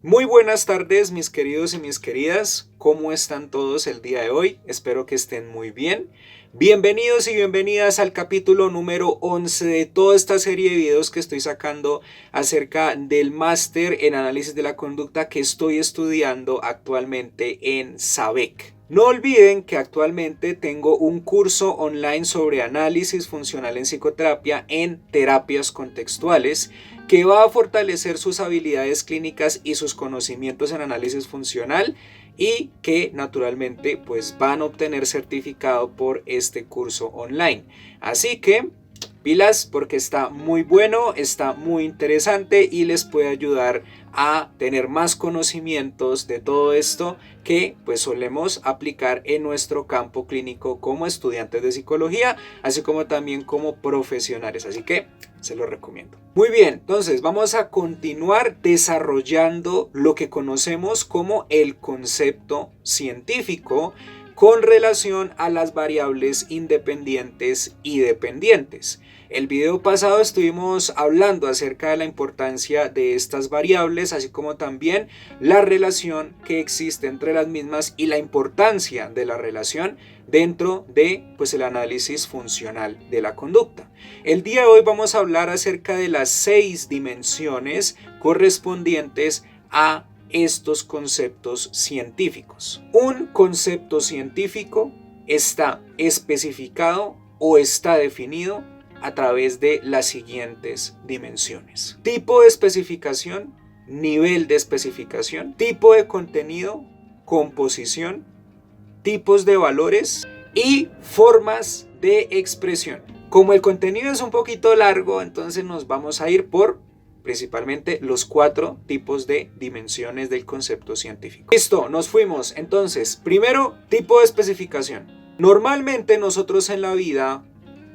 Muy buenas tardes, mis queridos y mis queridas. ¿Cómo están todos el día de hoy? Espero que estén muy bien. Bienvenidos y bienvenidas al capítulo número 11 de toda esta serie de videos que estoy sacando acerca del máster en análisis de la conducta que estoy estudiando actualmente en SABEC. No olviden que actualmente tengo un curso online sobre análisis funcional en psicoterapia en terapias contextuales que va a fortalecer sus habilidades clínicas y sus conocimientos en análisis funcional y que naturalmente pues van a obtener certificado por este curso online. Así que pilas porque está muy bueno, está muy interesante y les puede ayudar a tener más conocimientos de todo esto que pues solemos aplicar en nuestro campo clínico como estudiantes de psicología, así como también como profesionales. Así que se lo recomiendo. Muy bien, entonces vamos a continuar desarrollando lo que conocemos como el concepto científico con relación a las variables independientes y dependientes. El video pasado estuvimos hablando acerca de la importancia de estas variables, así como también la relación que existe entre las mismas y la importancia de la relación dentro de pues, el análisis funcional de la conducta. El día de hoy vamos a hablar acerca de las 6 dimensiones correspondientes a estos conceptos científicos. Un concepto científico está especificado o está definido a través de las siguientes dimensiones: tipo de especificación, nivel de especificación, tipo de contenido, composición, tipos de valores y formas de expresión. Como el contenido es un poquito largo, entonces nos vamos a ir por principalmente los 4 tipos de dimensiones del concepto científico. Listo, nos fuimos. Entonces, primero, tipo de especificación. Normalmente nosotros en la vida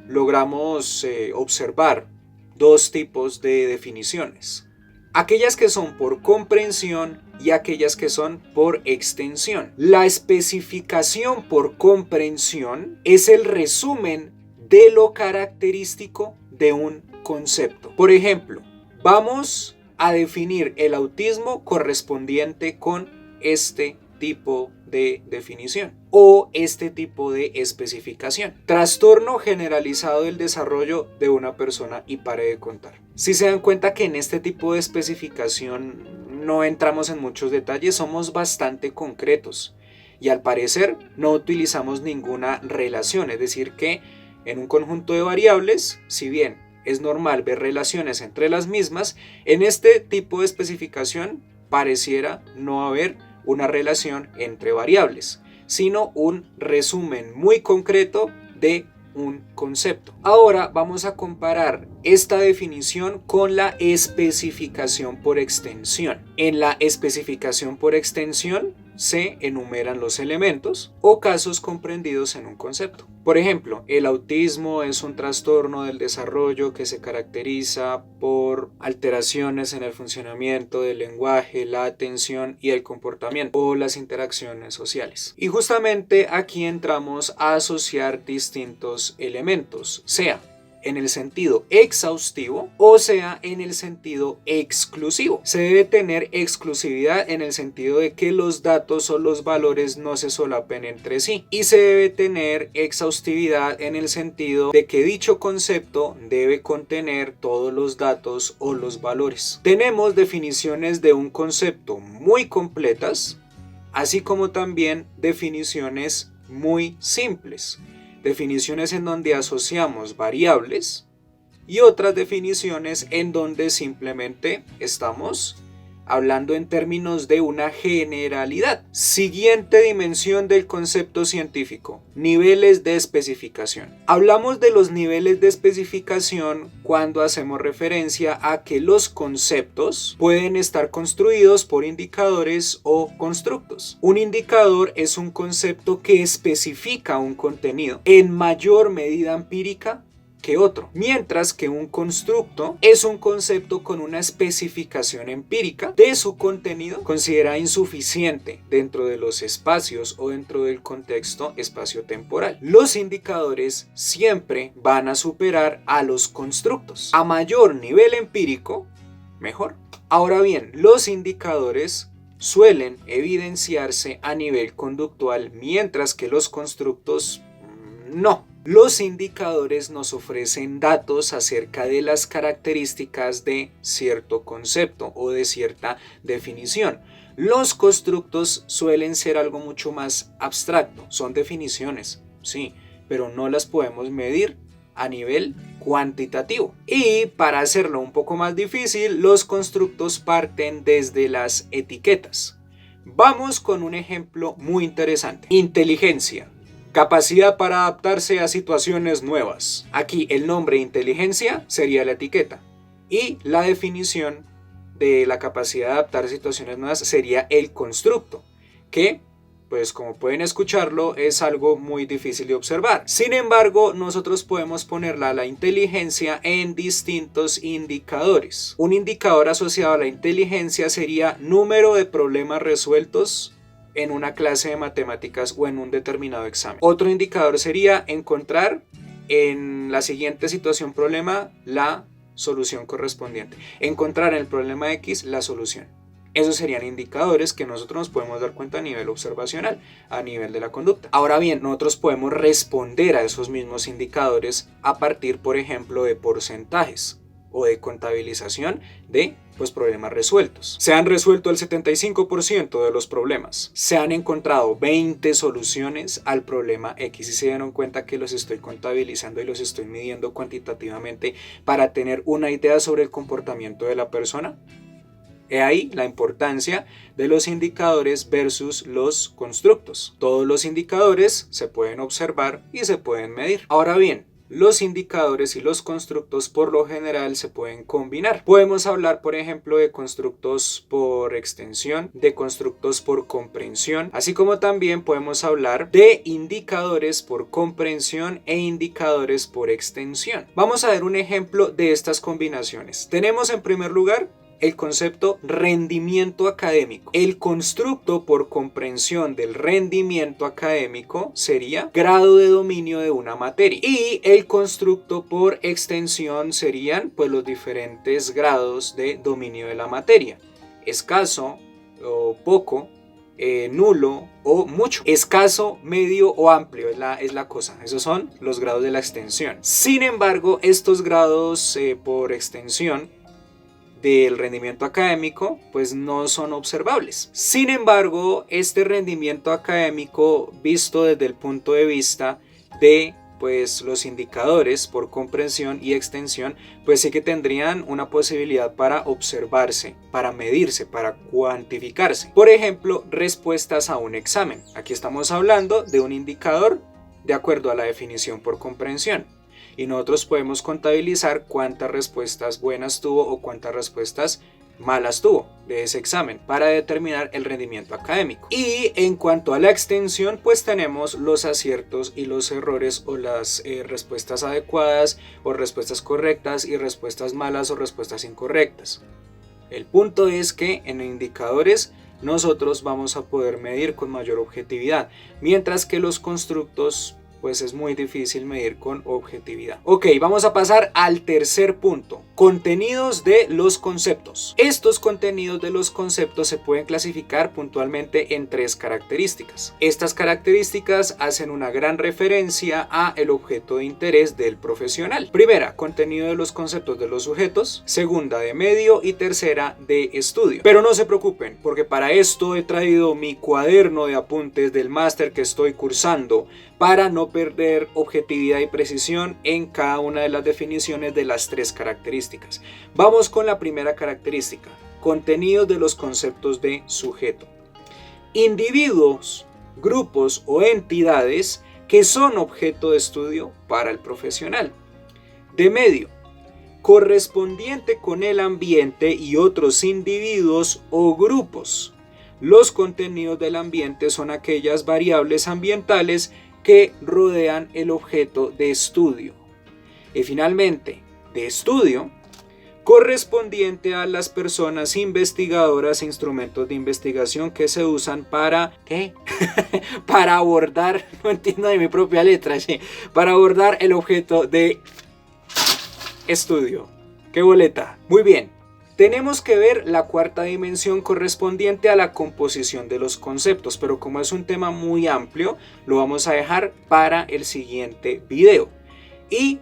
logramos observar 2 tipos de definiciones. Aquellas que son por comprensión y aquellas que son por extensión. La especificación por comprensión es el resumen de lo característico de un concepto. Por ejemplo, vamos a definir el autismo correspondiente con este tipo de definición o este tipo de especificación. Trastorno generalizado del desarrollo de una persona, y pare de contar. Si se dan cuenta que en este tipo de especificación no entramos en muchos detalles, somos bastante concretos y al parecer no utilizamos ninguna relación, es decir que en un conjunto de variables, si bien es normal ver relaciones entre las mismas, en este tipo de especificación pareciera no haber una relación entre variables, sino un resumen muy concreto de un concepto. Ahora vamos a comparar esta definición con la especificación por extensión. En la especificación por extensión se enumeran los elementos o casos comprendidos en un concepto. Por ejemplo, el autismo es un trastorno del desarrollo que se caracteriza por alteraciones en el funcionamiento del lenguaje, la atención y el comportamiento o las interacciones sociales. Y justamente aquí entramos a asociar distintos elementos, sea en el sentido exhaustivo o sea en el sentido exclusivo. Se debe tener exclusividad en el sentido de que los datos o los valores no se solapen entre sí, y se debe tener exhaustividad en el sentido de que dicho concepto debe contener todos los datos o los valores. Tenemos definiciones de un concepto muy completas, así como también definiciones muy simples. Definiciones en donde asociamos variables y otras definiciones en donde simplemente estamos hablando en términos de una generalidad. Siguiente dimensión del concepto científico: niveles de especificación. Hablamos de los niveles de especificación cuando hacemos referencia a que los conceptos pueden estar construidos por indicadores o constructos. Un indicador es un concepto que especifica un contenido en mayor medida empírica que otro, mientras que un constructo es un concepto con una especificación empírica de su contenido considerada insuficiente dentro de los espacios o dentro del contexto espacio-temporal. Los indicadores siempre van a superar a los constructos. A mayor nivel empírico, mejor. Ahora bien, los indicadores suelen evidenciarse a nivel conductual, mientras que los constructos no. Los indicadores nos ofrecen datos acerca de las características de cierto concepto o de cierta definición. Los constructos suelen ser algo mucho más abstracto, son definiciones, sí, pero no las podemos medir a nivel cuantitativo. Y para hacerlo un poco más difícil, los constructos parten desde las etiquetas. Vamos con un ejemplo muy interesante. Inteligencia. Capacidad para adaptarse a situaciones nuevas. Aquí el nombre inteligencia sería la etiqueta y la definición de la capacidad de adaptarse a situaciones nuevas sería el constructo, que pues como pueden escucharlo es algo muy difícil de observar. Sin embargo, nosotros podemos ponerla a la inteligencia en distintos indicadores. Un indicador asociado a la inteligencia sería número de problemas resueltos en una clase de matemáticas o en un determinado examen. Otro indicador sería encontrar en la siguiente situación problema la solución correspondiente. Encontrar en el problema X la solución. Esos serían indicadores que nosotros nos podemos dar cuenta a nivel observacional, a nivel de la conducta. Ahora bien, nosotros podemos responder a esos mismos indicadores a partir, por ejemplo, de porcentajes o de contabilización de problemas resueltos. Se han resuelto el 75% de los problemas. Se han encontrado 20 soluciones al problema X y se dieron cuenta que los estoy contabilizando y los estoy midiendo cuantitativamente para tener una idea sobre el comportamiento de la persona. He ahí la importancia de los indicadores versus los constructos. Todos los indicadores se pueden observar y se pueden medir. Ahora bien, los indicadores y los constructos por lo general se pueden combinar. Podemos hablar, por ejemplo, de constructos por extensión, de constructos por comprensión, así como también podemos hablar de indicadores por comprensión e indicadores por extensión. Vamos a ver un ejemplo de estas combinaciones. Tenemos en primer lugar el concepto rendimiento académico. El constructo por comprensión del rendimiento académico sería grado de dominio de una materia. Y el constructo por extensión serían los diferentes grados de dominio de la materia. Escaso o poco, nulo o mucho. Escaso, medio o amplio es la cosa. Esos son los grados de la extensión. Sin embargo, estos grados por extensión del rendimiento académico no son observables. Sin embargo, este rendimiento académico visto desde el punto de vista de los indicadores por comprensión y extensión sí que tendrían una posibilidad para observarse, para medirse, para cuantificarse. Por ejemplo, respuestas a un examen. Aquí estamos hablando de un indicador de acuerdo a la definición por comprensión. Y nosotros podemos contabilizar cuántas respuestas buenas tuvo o cuántas respuestas malas tuvo de ese examen para determinar el rendimiento académico. Y en cuanto a la extensión, tenemos los aciertos y los errores o las respuestas adecuadas o respuestas correctas y respuestas malas o respuestas incorrectas. El punto es que en indicadores nosotros vamos a poder medir con mayor objetividad, mientras que los constructos es muy difícil medir con objetividad. Ok, vamos a pasar al tercer punto. Contenidos de los conceptos. Estos contenidos de los conceptos se pueden clasificar puntualmente en 3 características. Estas características hacen una gran referencia a el objeto de interés del profesional. Primera, contenido de los conceptos de los sujetos. Segunda, de medio. Y tercera, de estudio. Pero no se preocupen, porque para esto he traído mi cuaderno de apuntes del máster que estoy cursando para no perder objetividad y precisión en cada una de las definiciones de las 3 características. Vamos con la primera característica, contenido de los conceptos de sujeto. Individuos, grupos o entidades que son objeto de estudio para el profesional. De medio, correspondiente con el ambiente y otros individuos o grupos. Los contenidos del ambiente son aquellas variables ambientales que rodean el objeto de estudio. Y finalmente, de estudio, correspondiente a las personas investigadoras e instrumentos de investigación que se usan para ¿qué? Para abordar, no entiendo de mi propia letra, ¿sí? Para abordar el objeto de estudio. ¡Qué boleta! Muy bien. Tenemos que ver la cuarta dimensión correspondiente a la composición de los conceptos, pero como es un tema muy amplio, lo vamos a dejar para el siguiente video. Y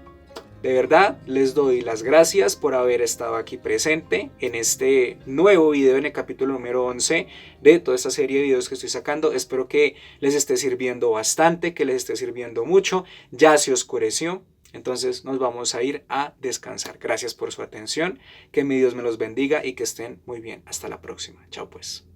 de verdad les doy las gracias por haber estado aquí presente en este nuevo video, en el capítulo número 11 de toda esta serie de videos que estoy sacando. Espero que les esté sirviendo bastante, que les esté sirviendo mucho. Ya se oscureció, entonces nos vamos a ir a descansar. Gracias por su atención, que mi Dios me los bendiga y que estén muy bien. Hasta la próxima. Chao pues.